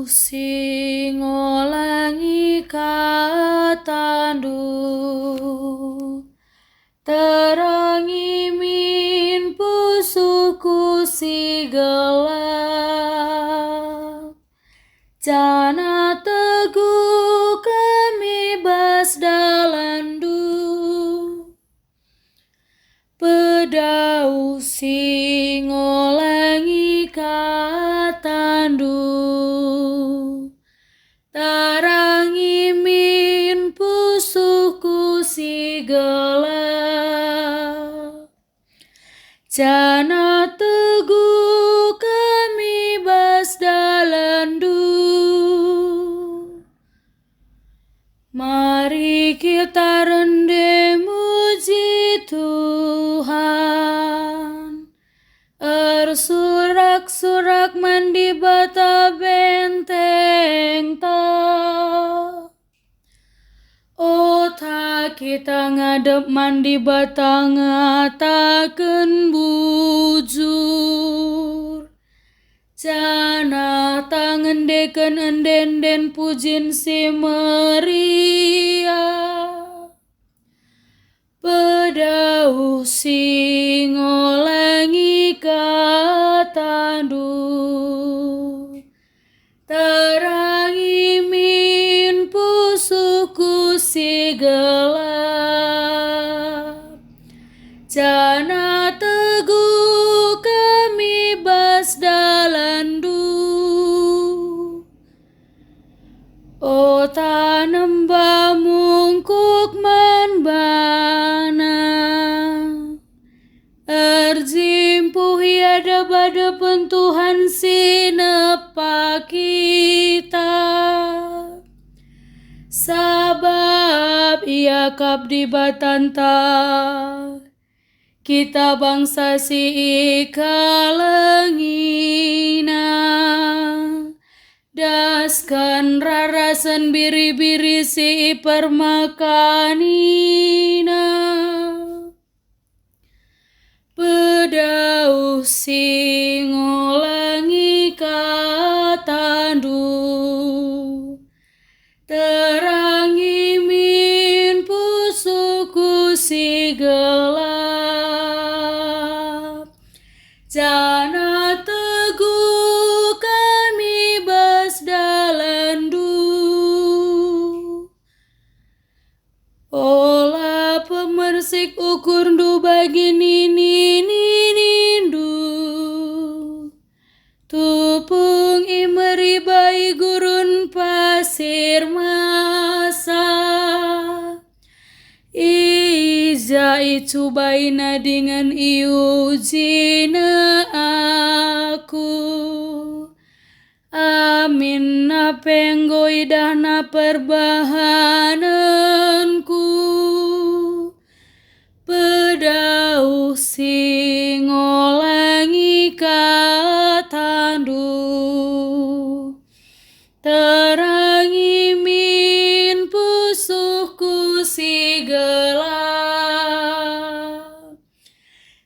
singolangi katandu terangi min pusuku si gelap jana teguh kami bas dalandu pedau singolangi katandu tarangi min pusuku si gelap jana teguh kami bas dalandu. Mari kita rende muji Tuhan, surak-surak mandi bata benteng ta. Oh ta kita ngadep mandi bata ngataken bujur. Jana tangan deken enden pujin si Maria pedau singolangi katandu terangi min pusuku si gelap jana teguh kami bas dalandu. O tanam mungkuk manbana erjimpuh yada bada pentuhan sinepa kita sabab ia kap di batanta kita bangsa si ikalengina daskan rarasan biri-biri si permakanina pedau singolangi katandu terangi min pusuku si gelap jana teguh kami bas dalandu. Ola pemersik ukur ndu bagi nindu tupung imeri bayi gurun pasir masa Iza icubaina dengan iujina aku amin na penggoi dahna perbahananku pedau singolangi katandu terangi min pusuku si gelap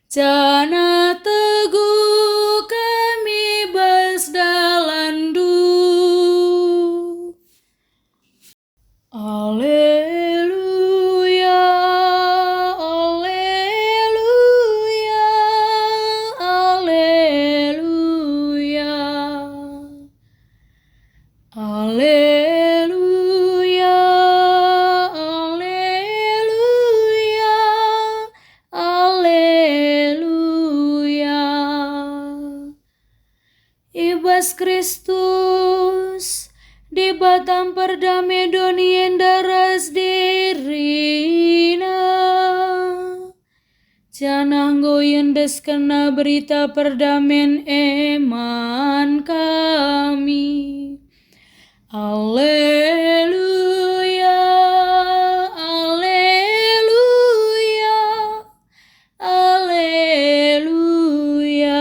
jana teguh kami bas dalandu. Alleluia, alleluia, alleluia, alleluia, alleluia, alleluia. Ibas Kristus di batam perdamai donien daras dirina janah goyendes kena berita perdamen eman kami. Alleluia, alleluia, alleluia.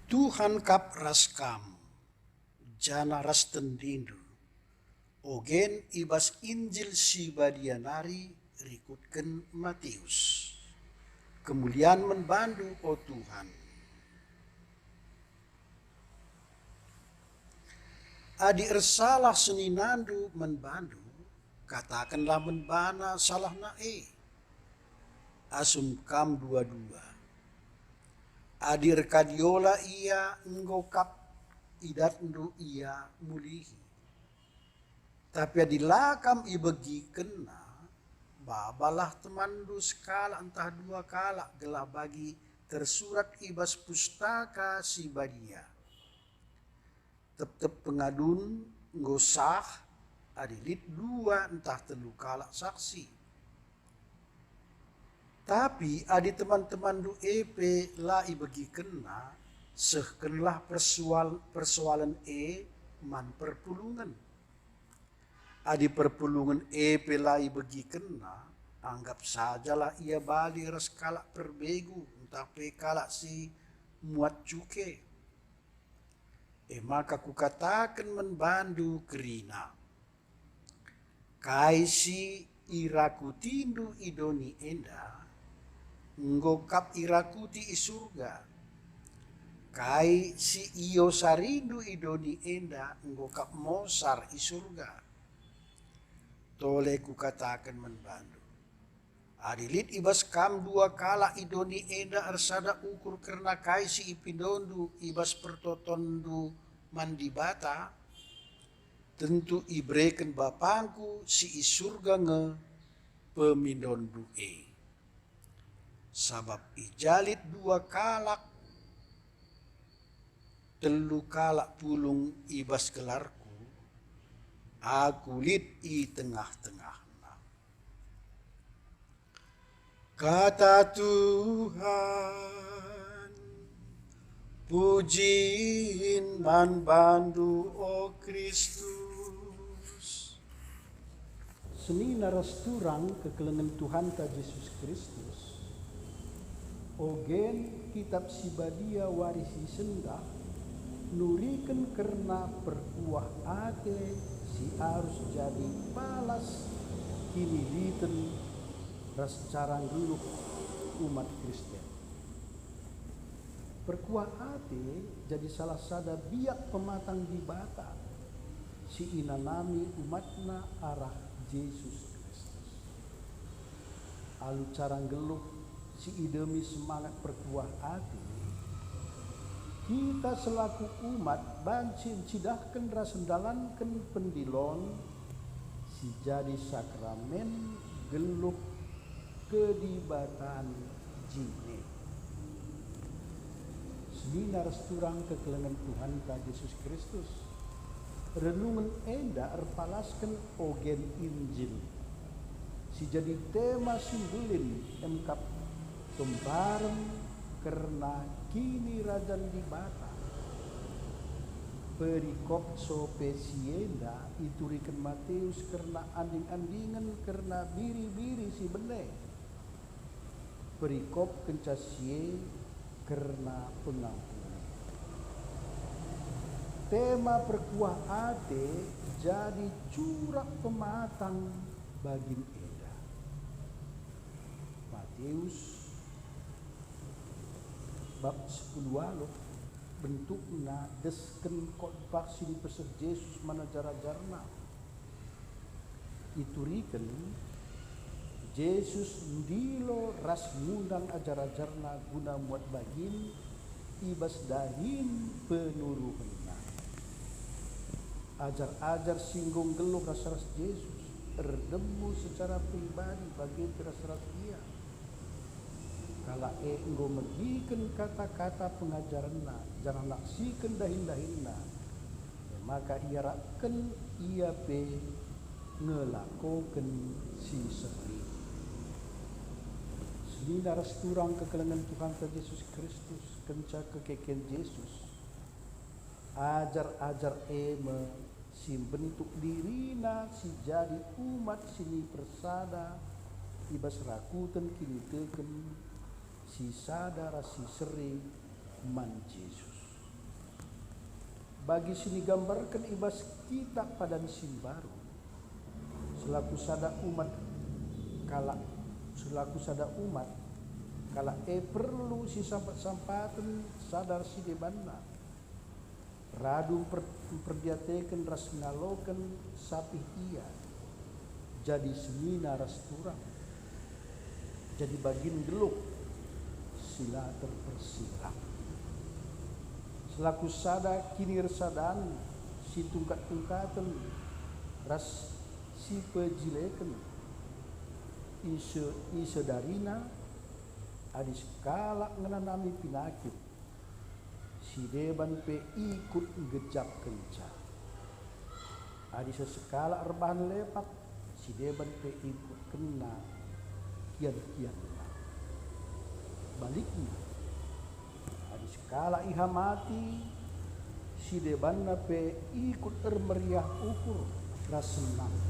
Tuhan kap raskam, jana ras tendindu, ogen ibas Injil si badianari rikutken Matius. kemuliaan membandu oh Tuhan. Adi ersalah seninandu membandu, katakanlah menbana salah nae. Asum kam dua-dua. Adi rekadiola ia ngokap idatndu ia mulihi. Tapi adilakam ibegi kena, babalah temandu sekala entah dua kala gelah bagi tersurat ibas pustaka si badia. Tetep pengadun ngosah adilit dua entah telu kala saksi. Tapi adi teman-teman du EP la ibegi kena, sehkenlah persoalan man perpulungan. Adi perpulungan pelai begi kena, anggap sajalah ia bali res kalak perbegu, entah pe kalak si muat cuke. Maka kukatakan membandu kerina. Kai si irakutindu idoni enda, ngokap irakuti isurga. Kai si iyo sarindu idoni enda, ngokap mosar isurga. Tole ku katakan membantu. Adilit ibas kam dua kala idoni enda arsada ukur karena kaisi ipindondu ibas pertotondu mandibata. Tentu ibreken bapangku si isurga nge pemindondu Sabab ijalit dua kalak telu kalak pulung ibas gelarku. Aku lit i tengah-tengah. Kata Tuhan, pujiin man bandu o Kristus. Seni naras turang kekelengan Tuhan ta Yesus Kristus. Ogen kitab sibadia warisi sendah, nuriken karena perkuah ate si harus jadi palas kini liten ras carang dulu umat Kristen. Perkuah ate jadi salah sada biak pematang di bata si inanami umatna arah Yesus Kristus. Alu carang geluh si idemi semangat perkuah ate. Kita selaku umat bancin cidahkan rasendalankan pendilon si jadi sakramen geluh kedibatan jine. Seminar turang kekelengan Tuhan ta Yesus Kristus. Renungan enda erpalaskan ogen Injil. Si jadi tema simbulin emkap kembareng karena kini rajan di bata. Perikop sopesienda iturikan Matius karena anding-andingan karena biri-biri si benek. Perikop kencasie karena pengampunan. Tema perkuah ate jadi curak pematang bagi eda. Matius bab 10 bentukna desken khotbah sini peseh Yesus mana jara-jarna. Ituriken Yesus ndilo ras ngundang ajar-ajarna guna muat bagin ibas dahin penuruhna. Ajar-ajar singgung geluh ras-ras Yesus erdemu secara pribadi bagi ras-ras dia. Kala enggo megiken kata-kata pengajaranna, jangan naksikan dahin-dahinna. Maka ia raken ia pe ngelakoken si seri. Selina resturang kekelengan Tuhan Yesus Kristus kenca kekeken Yesus. Ajar-ajar si bentuk dirina si jadi umat sini persada ibas rakuten kini teken si sadara si seri man Yesus. Bagi sini gambarkan ibas kita padan simbaru selaku sada umat kala perlu si sampat-sampaten sadar si debanna radu perdiateken ras ngaloken sapih ia jadi semina ras turang jadi bagin geluk sila terpersilang selaku sada kini resadan si tungkat-tungkaten ras si pejileken ise darina adi skala ngenanami penyakit si deban pe ikut gejap kenca adi sesekala rebahan lepak si deban pe ikut kena kian baliknya adi skala iha mati si deban pe ikut meriah ukur rasenang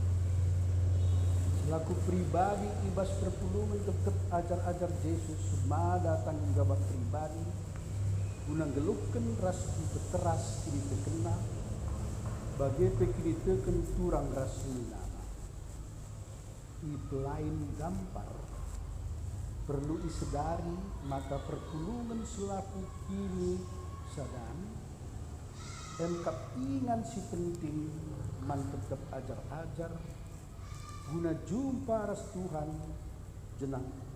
selaku pribadi ibas perpulungan tetap ajar-ajar Yesus semada tanggung jawab pribadi guna gelukken ras beteras kini terkena bagi kini teken turang ras minana lain gampar perlu disedari maka perpulungan selaku kini sadan emkap ingan si penting man tetap ajar-ajar guna jumpa ras Tuhan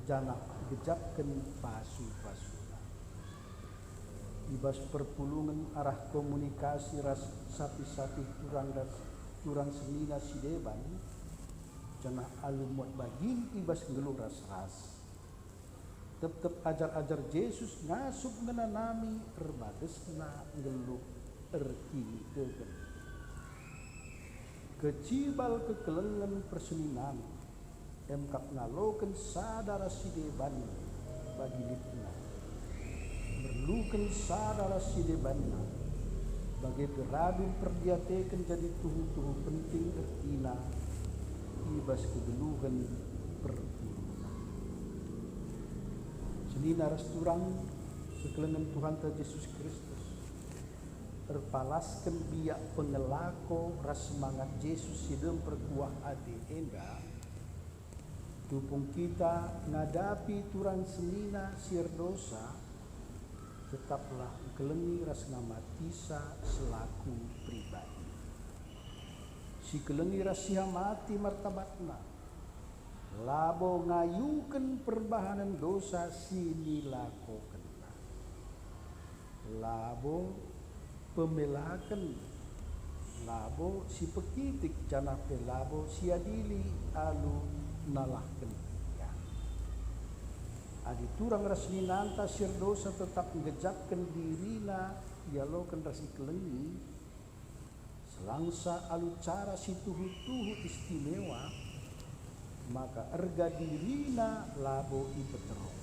janak gejapkan pasu-pasuna ibas perpulungan arah komunikasi ras sapi-sapi turang semina si deban janak alumot bagin ibas ngeluh ras tetap ajar-ajar Yesus ngasup ngenanami erbadesna ngeluh erkini degen kecibal kekelengan perseninan emkap ngaloken sadara si deban bagi litna merlukan sadara si deban bagi peradun perdiateken jadi tuhu-tuhu penting ertina ibas kegeluhan perpuluhan senina resturang kekelengan Tuhan Yesus Kristus terpalaskan biak pengelako ras semangat Yesus hidup perkuah ade enda tupung kita ngadapi turang senina sir dosa tetaplah kelengi ras nama tisa selaku pribadi si kelengi ras siha mati martabatna labo ngayuken perbahanan dosa sini lakoken labo pemelakan labo si pekitik janah pelabo si adili alu nalahkan ya adi turang rasmi nanta sir dosa tetap ngejapkan dirina dialokan rasi kelengi selangsa alu cara si tuhu-tuhu istimewa maka erga dirina labo ipeterok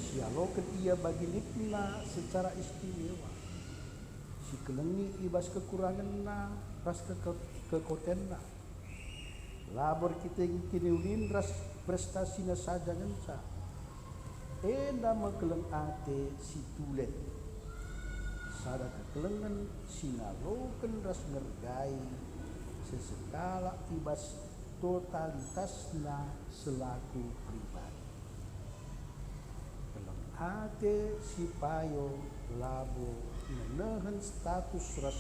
sialokan ia bagi litna secara istimewa si kelengi ibas kekurangan na ras kekotenna labor kita kini ulin ras prestasina saja ngenca enda mekeleng ate si tulen sada kekelengan sinaloken ras ngergai sesekala ibas totalitasna selaku pribadi keleng ate si payo labo menahan status ras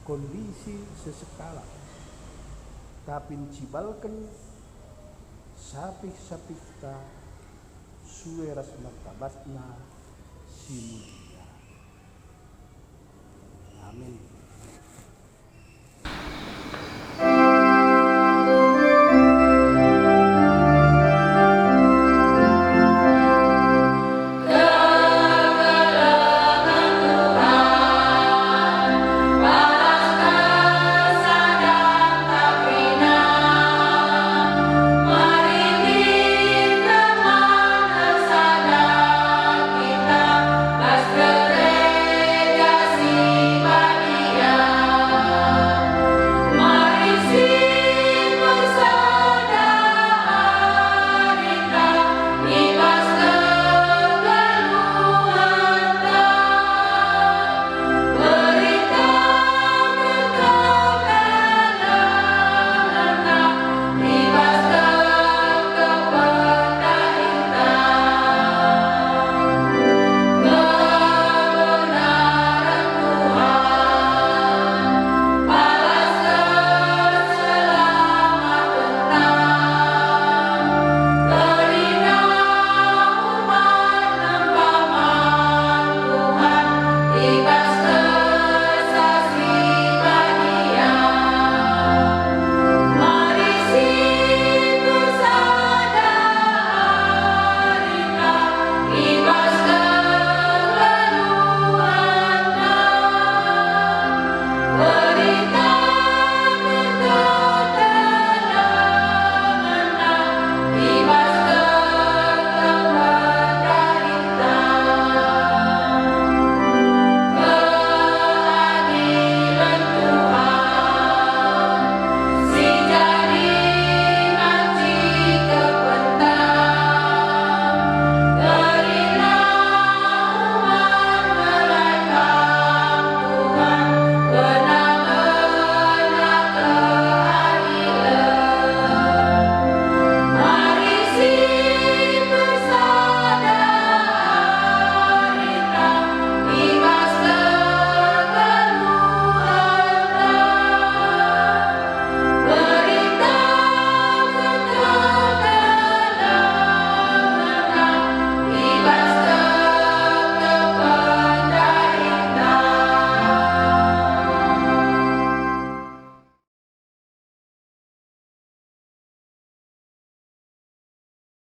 kondisi sesekala tapi cibalkan sapih-sapihta suwe ras martabatna si mulia amin.